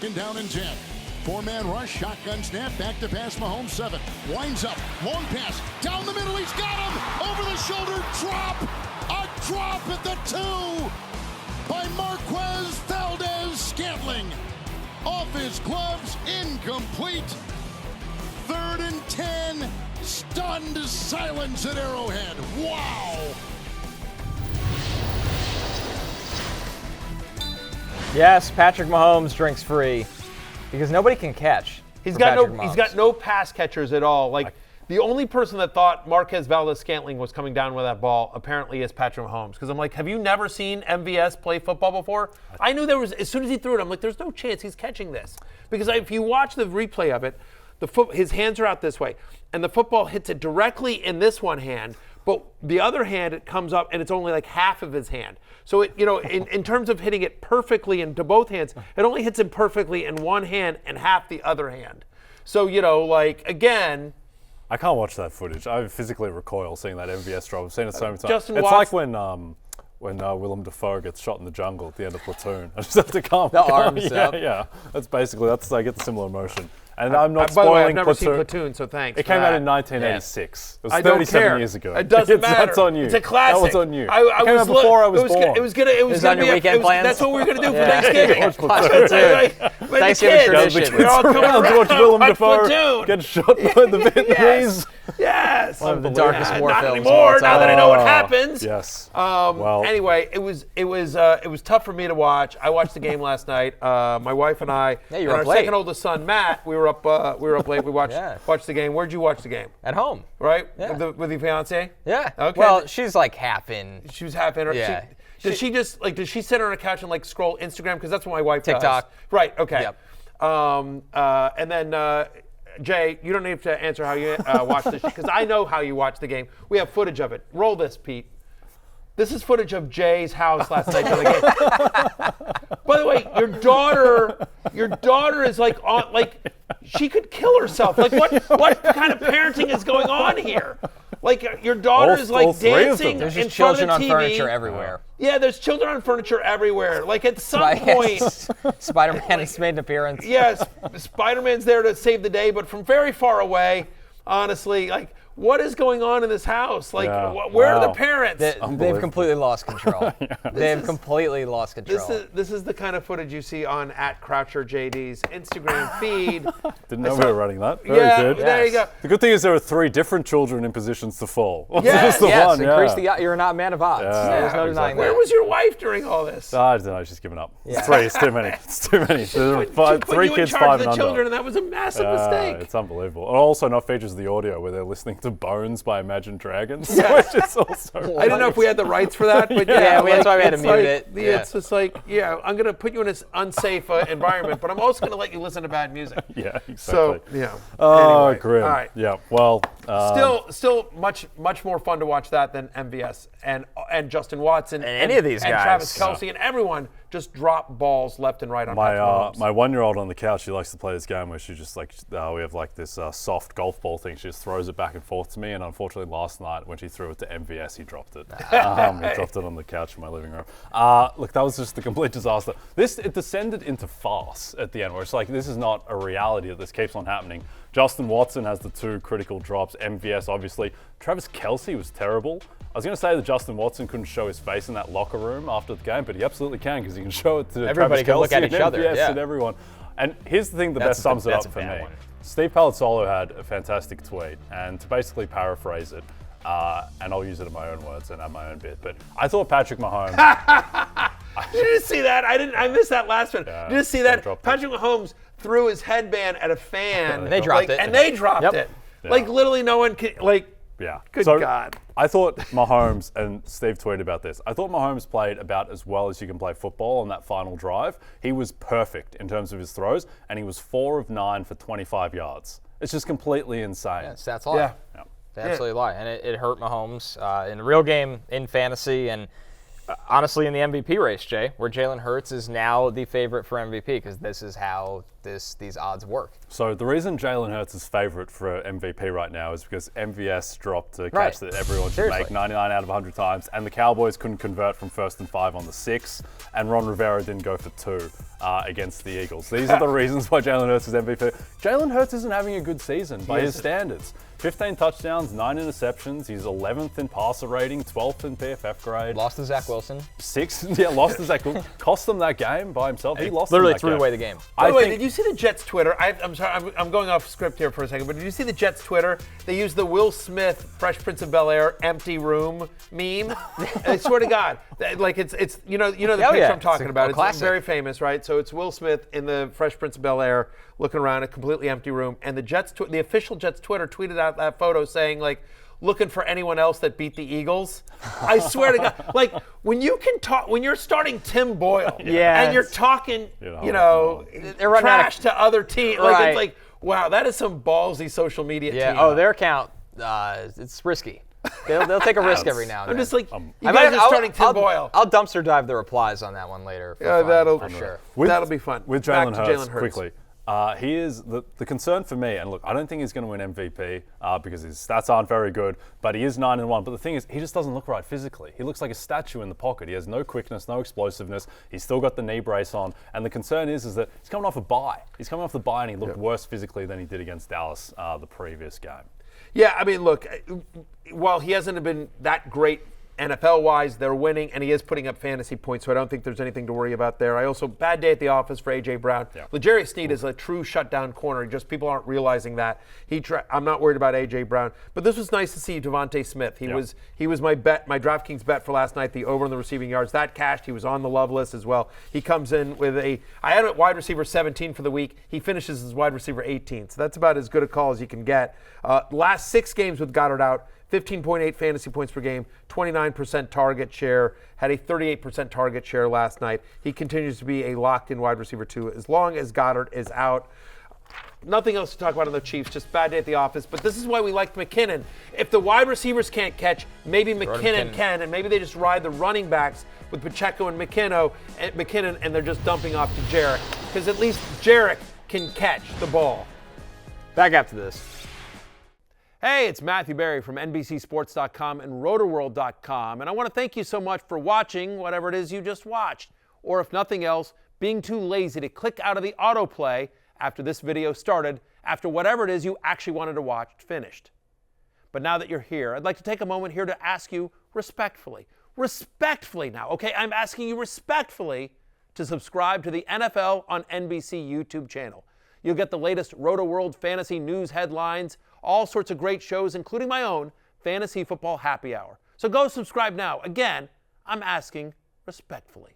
Down and 10. Four-man rush, shotgun snap, back to pass, Mahomes 7. Winds up, long pass, down the middle, he's got him! Over the shoulder, drop! A drop at the 2 by Marquez Valdez-Scantling. Off his gloves, incomplete. 3rd and 10, stunned silence at Arrowhead. Wow! Yes, Patrick Mahomes drinks free because nobody can catch. He's got no pass catchers at all. Like the only person that thought Marquez Valdez-Scantling was coming down with that ball apparently is Patrick Mahomes. Because I'm like, have you never seen MVS play football before? I knew there was, as soon as he threw it, I'm like, there's no chance he's catching this. Because if you watch the replay of it, his hands are out this way, and the football hits it directly in this one hand, but the other hand, it comes up and it's only like half of his hand. So it, in terms of hitting it perfectly into both hands, it only hits him perfectly in one hand and half the other hand. So, again, I can't watch that footage. I physically recoil seeing that MVS drop. I've seen it so many times. Justin It's Watts, like when Willem Dafoe gets shot in the jungle at the end of Platoon. I just have to calm. The arms up. Yeah. That's I get the similar emotion. And I'm not by the way, spoiling I've never Platoon. seen Platoon, so thanks. It came out in 1986. It was I don't 37 care. years ago. It doesn't matter. That's on you. It's a classic. That was on you. It came out before I was born. It was gonna on your weekend plans? That's what we were gonna do for Thanksgiving. Thanksgiving tradition. We're all coming around. Watch Willem Dafoe Platoon. get shot by the Vietnamese. Yes. One of the darkest war not films. anymore. Now that I know what happens. Yes. Anyway, it was tough for me to watch. I watched the game last night. My wife and I, Yeah, you and were our up late. second oldest son Matt, we were up late. We watched the game. Where'd you watch the game? At home. Right? Yeah. With your fiance? Yeah. Okay. Well, she's like half in. She was half in her. Yeah. Does she sit on a couch and scroll Instagram? Because that's what my wife does. TikTok. Right. Okay. Yep. And then Jay, you don't need to answer how you watch this because I know how you watch the game. We have footage of it. Roll this, Pete. This is footage of Jay's house last night during the game. By the way, your daughter is she could kill herself. Like what kind of parenting is going on here? Like your daughter is all three of them. dancing There's in just front children of on TV. furniture everywhere. Yeah, there's children on furniture everywhere. Like at some point, Spider-Man has made an appearance. yes, Spider-Man's there to save the day, but from very far away, honestly, what is going on in this house? Where are the parents? They've completely lost control. They've completely lost control. This is the kind of footage you see on @CroucherJD's Instagram feed. Didn't know we were running that. Very good. There you go. The good thing is there are 3 different children in positions to fall. Yes, Just the Yes, one, increase you're not a man of odds. Yeah, There's no denying Where that. was your wife during all this? I don't know. She's given up. It's 3. It's too many. It's too many. She put 3 you kids, in 5 charge of and the under. children, and that was a massive mistake. It's unbelievable. And also, no features of the audio where they're listening to Bones by Imagine Dragons, Yes. which is also. I don't know if we had the rights for that, but Yeah, that's why we had to it's mute it. It's just I'm going to put you in an unsafe environment, but I'm also going to let you listen to bad music. Yeah, exactly. So, yeah. Oh, Anyway, grim. All right. Yeah. Well. Still much more fun to watch that than MVS and Justin Watson And any of these and guys. Travis Kelce and everyone just drop balls left and right on Patrick Mahomes. My 1-year-old on the couch, she likes to play this game where she just we have this soft golf ball thing. She just throws it back and forth to me. And unfortunately, last night when she threw it to MVS, he dropped it. He dropped it on the couch in my living room. Look, that was just a complete disaster. It descended into farce at the end, where it's like this is not a reality that this keeps on happening. Justin Watson has the 2 critical drops. MVS, obviously. Travis Kelce was terrible. I was going to say that Justin Watson couldn't show his face in that locker room after the game, but he absolutely can because he can show it to Everybody Travis can Kelce look at and each other, MVS yeah. and everyone. And here's the thing that best sums it up for me. one. Steve Palazzolo had a fantastic tweet, and to basically paraphrase it, and I'll use it in my own words and add my own bit, but I thought Patrick Mahomes... You didn't see that? I missed that last one. Yeah, you didn't see that? dropped it. Patrick Mahomes threw his headband at a fan. They dropped it. And they dropped Yep. it. Yeah. Literally no one can, Yeah. Good so God. I thought Mahomes, and Steve tweeted about this, I thought Mahomes played about as well as you can play football on that final drive. He was perfect in terms of his throws, and he was 4 of 9 for 25 yards. It's just completely insane. Yeah, stats lie. Yeah. They absolutely lie. And it hurt Mahomes in the real game, in fantasy. And honestly in the MVP race, Jay, where Jalen Hurts is now the favorite for MVP because this is how these odds work. So the reason Jalen Hurts is favorite for MVP right now is because MVS dropped a catch that everyone should make 99 out of 100 times, and the Cowboys couldn't convert from 1st and 5 on the 6, and Ron Rivera didn't go for 2 against the Eagles. These are the reasons why Jalen Hurts is MVP. Jalen Hurts isn't having a good season by his standards. 15 touchdowns, 9 interceptions. He's 11th in passer rating, 12th in PFF grade. Lost to Zach Wilson. Lost to Zach Wilson. Cost them that game by himself. He lost literally them that threw game. away the game. By the way, did you see the Jets Twitter? I'm sorry, I'm going off script here for a second, but did you see the Jets Twitter? They used the Will Smith Fresh Prince of Bel-Air empty room meme. I swear to God, like it's you know the picture I'm talking about. It's very famous, right? So it's Will Smith in the Fresh Prince of Bel-Air looking around a completely empty room, and the official Jets Twitter tweeted out that photo saying like, looking for anyone else that beat the Eagles. I swear to God, like when you're starting Tim Boyle, and you're talking, trash to other teams, like it's like, wow, that is some ballsy social media. Yeah. team. Oh, their account, it's risky. They'll take a risk every now and then. I'm just like, you guys are starting Tim Boyle. I'll dumpster dive the replies on that one later. For sure. That'll be fun. With Jalen Hurts, quickly. He is the concern for me, and look, I don't think he's going to win MVP because his stats aren't very good, but he is 9-1. But the thing is, he just doesn't look right physically. He looks like a statue in the pocket. He has no quickness, no explosiveness. He's still got the knee brace on, and the concern is that he's coming off a bye. He's coming off the bye, and he looked worse physically than he did against Dallas the previous game. Yeah, I mean, look, while he hasn't been that great NFL-wise, they're winning, and he is putting up fantasy points, so I don't think there's anything to worry about there. Bad day at the office for A.J. Brown. Yeah. L'Jarius Sneed is a true shutdown corner. Just people aren't realizing that. I'm not worried about A.J. Brown. But this was nice to see Devontae Smith. He was my DraftKings bet for last night, the over on the receiving yards. That cashed. He was on the love list as well. He comes in with I had a wide receiver 17 for the week. He finishes as wide receiver 18. So that's about as good a call as you can get. Last 6 games with Goddard out, 15.8 fantasy points per game, 29% target share, had a 38% target share last night. He continues to be a locked-in wide receiver 2 as long as Goddard is out. Nothing else to talk about on the Chiefs, just bad day at the office. But this is why we liked McKinnon. If the wide receivers can't catch, maybe McKinnon can, and maybe they just ride the running backs with Pacheco and McKinnon, and they're just dumping off to Jarek. Because at least Jarek can catch the ball. Back after this. Hey, it's Matthew Berry from NBCSports.com and RotoWorld.com, and I want to thank you so much for watching whatever it is you just watched, or if nothing else, being too lazy to click out of the autoplay after this video started, after whatever it is you actually wanted to watch finished. But now that you're here, I'd like to take a moment here to ask you respectfully now, okay? I'm asking you respectfully to subscribe to the NFL on NBC YouTube channel. You'll get the latest RotoWorld fantasy news headlines, all sorts of great shows, including my own Fantasy Football Happy Hour. So go subscribe now. Again, I'm asking respectfully.